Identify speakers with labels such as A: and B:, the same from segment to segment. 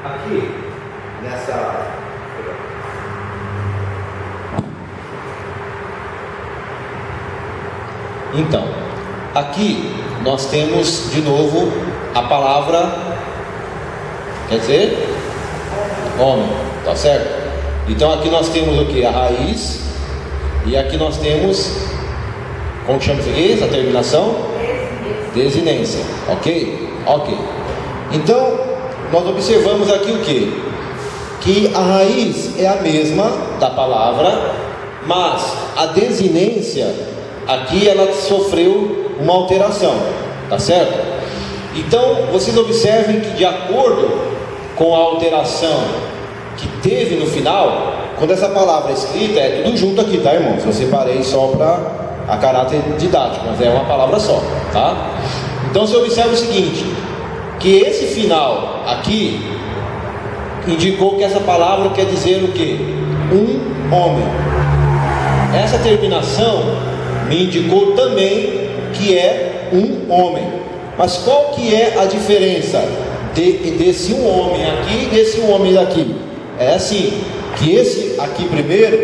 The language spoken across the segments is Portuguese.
A: aqui, nessa...
B: Então, aqui nós temos de novo a palavra, quer dizer, homem, tá certo? Então aqui nós temos o que? A raiz, e aqui nós temos, como que chama isso aqui? Essa terminação? Desinência, ok? Ok. Então, nós observamos aqui o que? Que a raiz é a mesma da palavra, mas a desinência aqui ela sofreu uma alteração, tá certo? Então vocês observem que de acordo com a alteração que teve no final, quando essa palavra é escrita, é tudo junto aqui, tá, irmãos? Eu separei só para a caráter didático, mas é uma palavra só, tá? Então você observa o seguinte, que esse final aqui indicou que essa palavra quer dizer o que? Um homem. Essa terminação me indicou também que é um homem. Mas qual que é a diferença desse um homem aqui e desse um homem daqui? É assim, que esse aqui primeiro,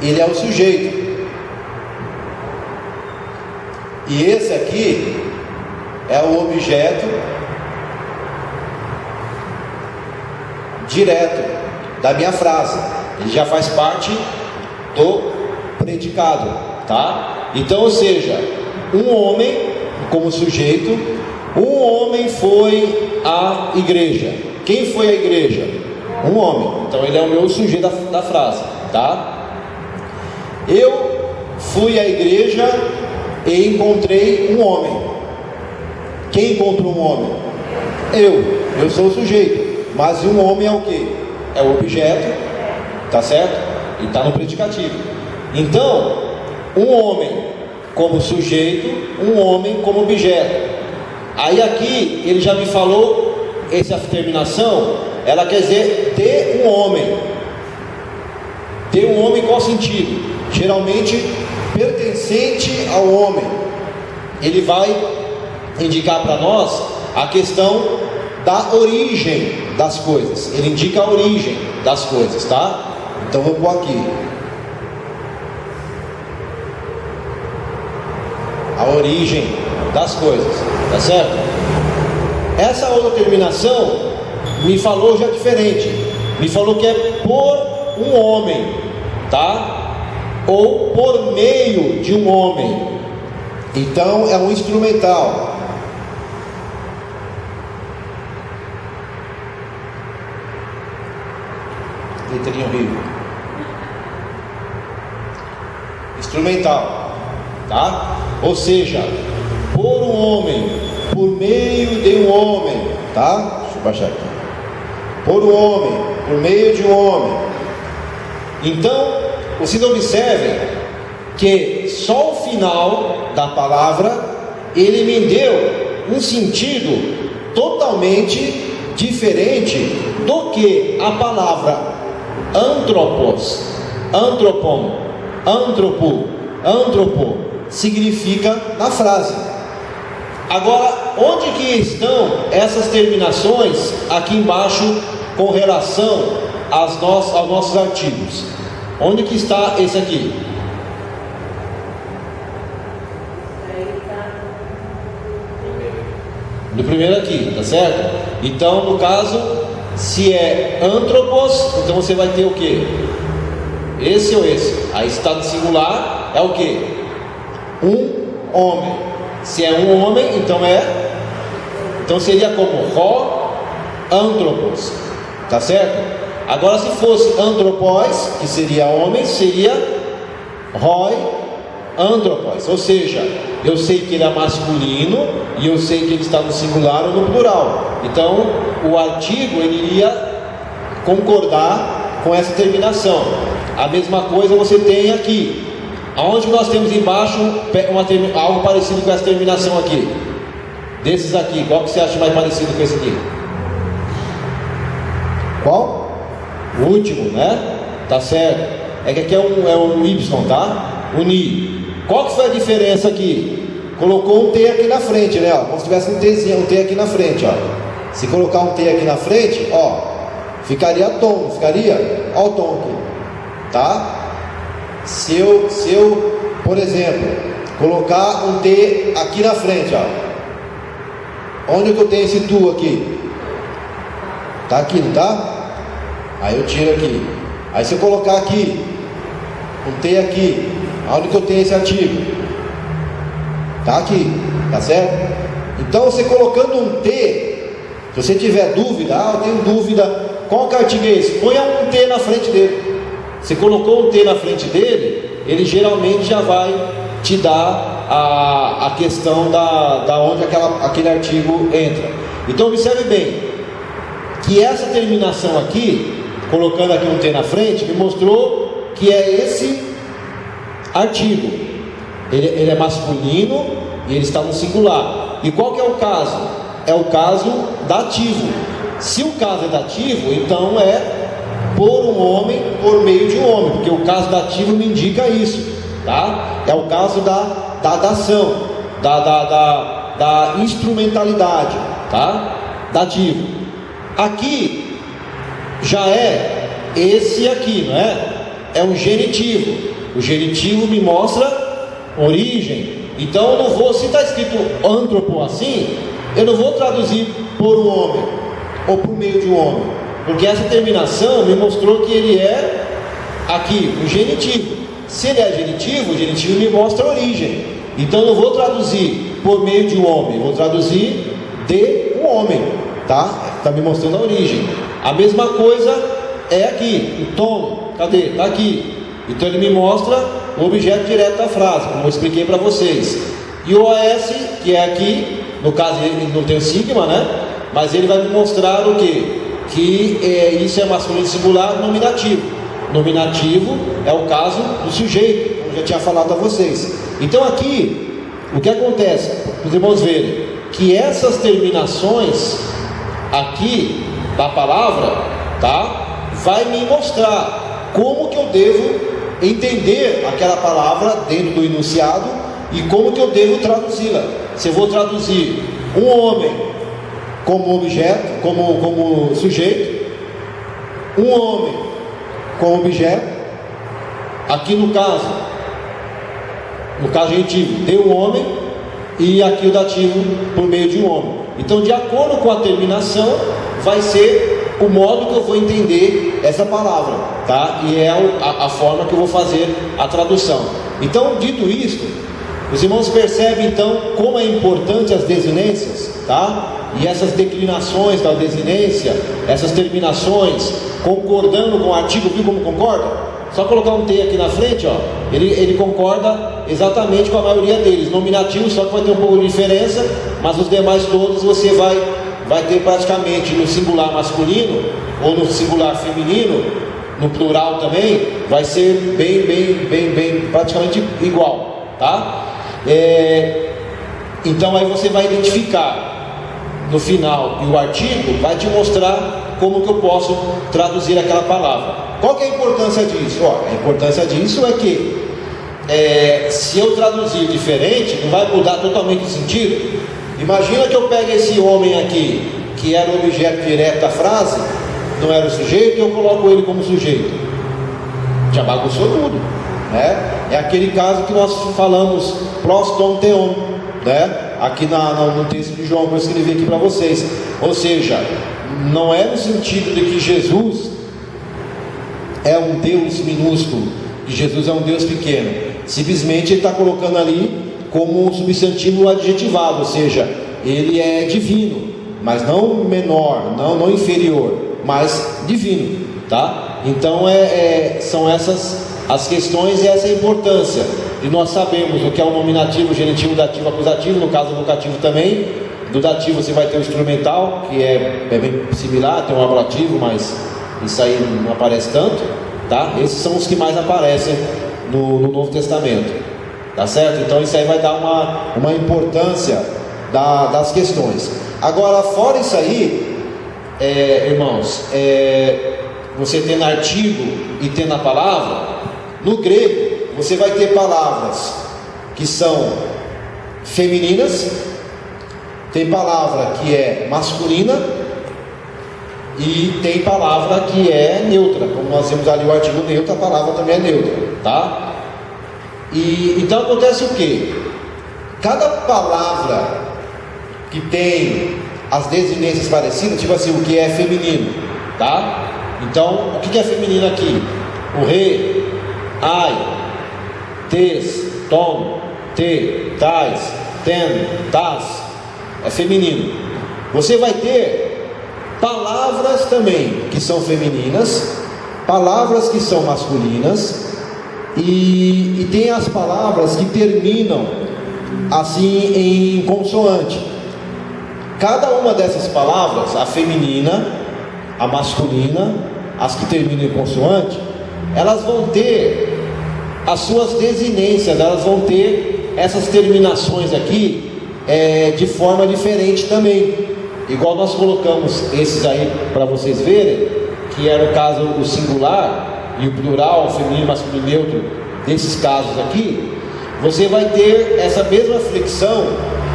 B: ele é o sujeito, e esse aqui é o objeto direto da minha frase. Ele já faz parte do predicado, tá? Então, ou seja, um homem como sujeito, um homem foi à igreja. Quem foi à igreja? Um homem. Então ele é o meu sujeito da frase, tá? Eu fui à igreja e encontrei um homem. Quem encontrou um homem? Eu sou o sujeito. Mas um homem é o que? É o objeto, tá certo? E está no predicativo. Então, um homem como sujeito, um homem como objeto. Aí aqui ele já me falou, essa terminação, ela quer dizer ter um homem. Ter um homem qual sentido? Geralmente pertencente ao homem. Ele vai indicar para nós a questão da origem das coisas. Ele indica a origem das coisas, tá? Então vou pôr aqui a origem das coisas, tá certo? Essa outra terminação me falou já diferente. Me falou que é por um homem, tá? Ou por meio de um homem. Então é um instrumental. Letrinha horrível. Instrumental, tá? Ou seja, por um homem, por meio de um homem, tá? Deixa eu baixar aqui. Por um homem, por meio de um homem. Então, vocês observem que só o final da palavra ele me deu um sentido totalmente diferente do que a palavra antropos, antropon, antropo significa na frase. Agora, onde que estão essas terminações aqui embaixo com relação aos nossos artigos? Onde que está esse aqui? No primeiro aqui, tá certo? Então, no caso, se é antropos, então você vai ter o que? Esse ou esse? Aí está no singular, é o que? Um homem. Se é um homem, então seria como ro antropos, tá certo? Agora, se fosse antropós, que seria homem, seria roi antropós. Ou seja, eu sei que ele é masculino e eu sei que ele está no singular ou no plural. Então, o artigo ele iria concordar com essa terminação. A mesma coisa você tem aqui. Aonde nós temos embaixo algo parecido com essa terminação aqui? Desses aqui, qual que você acha mais parecido com esse aqui? Qual? O último, né? Tá certo. É que aqui é um Y, tá? Uni. Qual que foi a diferença aqui? Colocou um T aqui na frente, né? Ó, como se tivesse um Tzinho, um T aqui na frente, ó.
C: Se colocar um T aqui na frente, ó, ficaria tom, não ficaria? Ó o tom aqui, tá? Se eu, por exemplo, colocar um T aqui na frente, ó, onde que eu tenho esse tu aqui? Tá aqui, não tá? Aí eu tiro aqui. Aí se eu colocar aqui um T aqui, onde que eu tenho esse artigo? Tá aqui, tá certo? Então você colocando um T, se você tiver dúvida, eu tenho dúvida, qual que é o artigo é esse? Ponha um T na frente dele. Você colocou um T na frente dele, ele geralmente já vai te dar a questão da onde aquele artigo entra. Então observe bem, que essa terminação aqui, colocando aqui um T na frente, me mostrou que é esse artigo. Ele é masculino e ele está no singular. E qual que é o caso? É o caso dativo. Se o caso é dativo, então é por um homem, por meio de um homem, porque o caso dativo me indica isso, tá? É o caso da dação, da instrumentalidade, tá? Dativo. Aqui já é esse aqui, não é? É um genitivo. O genitivo me mostra origem. Então eu não vou, se está escrito antropo assim, eu não vou traduzir por um homem ou por meio de um homem, porque essa terminação me mostrou que ele é aqui o genitivo. Se ele é genitivo, o genitivo me mostra origem. Então eu não vou traduzir por meio de um homem, eu vou traduzir de um homem, tá? Está me mostrando a origem. A mesma coisa é aqui, o tom, cadê? Está aqui. Então ele me mostra o objeto direto da frase, como eu expliquei para vocês. E o OS, que é aqui, no caso ele não tem o sigma, né? Mas ele vai me mostrar o quê? Que isso é masculino singular nominativo. Nominativo é o caso do sujeito, como eu já tinha falado a vocês. Então aqui, o que acontece? Para os irmãos verem, que essas terminações aqui da palavra, tá? Vai me mostrar como que eu devo entender aquela palavra dentro do enunciado e como que eu devo traduzi-la. Se eu vou traduzir um homem como objeto, como sujeito, um homem como objeto, aqui no caso genitivo tem um homem e aqui o dativo por meio de um homem. Então, de acordo com a terminação, vai ser o modo que eu vou entender essa palavra, tá? E é a forma que eu vou fazer a tradução. Então, dito isto, os irmãos percebem então como é importante as desinências, tá? E essas declinações da desinência, essas terminações, concordando com o artigo, viu como concorda? Só colocar um T aqui na frente, ó, ele concorda exatamente com a maioria deles. Nominativo só que vai ter um pouco de diferença, mas os demais todos você vai ter praticamente no singular masculino ou no singular feminino, no plural também, vai ser bem praticamente igual, tá? Então aí você vai identificar no final, e o artigo vai te mostrar como que eu posso traduzir aquela palavra. Qual que é a importância disso? A importância disso é que se eu traduzir diferente, não vai mudar totalmente o sentido. Imagina que eu pegue esse homem aqui, que era o objeto direto da frase, não era o sujeito, e eu coloco ele como sujeito. Já bagunçou tudo, né? É aquele caso que nós falamos, proston theon, né? Aqui no texto de João que eu escrevi aqui para vocês. Ou seja, não é no sentido de que Jesus é um Deus minúsculo, que Jesus é um Deus pequeno. Simplesmente ele está colocando ali como um substantivo adjetivado, ou seja, ele é divino, mas não menor, não inferior, mas divino, tá? Então são essas as questões e essa é a importância de nós sabermos o que é o nominativo, genitivo, dativo, acusativo, no caso vocativo também. Do dativo você vai ter o instrumental, que é bem similar, tem um ablativo, mas isso aí não aparece tanto, tá? Esses são os que mais aparecem no Novo Testamento, tá certo? Então isso aí vai dar uma importância das questões. Agora, fora isso aí, irmãos, você tendo artigo e tendo a palavra, no grego você vai ter palavras que são femininas, tem palavra que é masculina E tem palavra que é neutra, como nós temos ali o artigo neutro, a palavra também é neutra, tá? E então acontece o quê? Cada palavra que tem as desinências parecidas, tipo assim, o que é feminino, tá? Então, o que é feminino aqui? O re, ai, tes, tom, te, tais, ten, tas, é feminino. Você vai ter palavras também que são femininas, palavras que são masculinas, e tem as palavras que terminam assim em consoante. Cada uma dessas palavras, a feminina, a masculina, as que terminam em consoante, elas vão ter as suas desinências, elas vão ter essas terminações aqui de forma diferente também. Igual nós colocamos esses aí para vocês verem, que era o caso o singular e o plural, o feminino, masculino, neutro, desses casos aqui. Você vai ter essa mesma flexão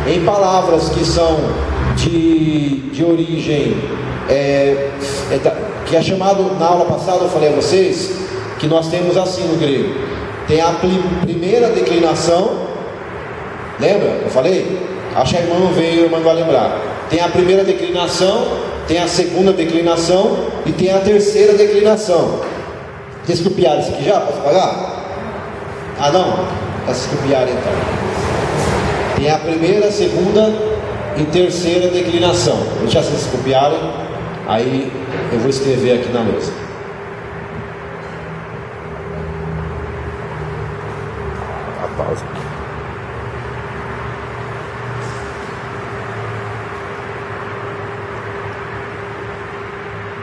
C: em palavras que são de origem, que é chamado, na aula passada eu falei a vocês, que nós temos assim no grego, tem a primeira declinação, lembra? Eu falei? Acho que a irmã não veio, a irmã não vai lembrar. Tem a primeira declinação, tem a segunda declinação e tem a terceira declinação. Vocês copiaram isso aqui já? Posso pagar? Ah não? Vocês copiaram então. Tem a primeira, segunda e terceira declinação. Vou deixar vocês copiarem, aí eu vou escrever aqui na lousa. A pausa.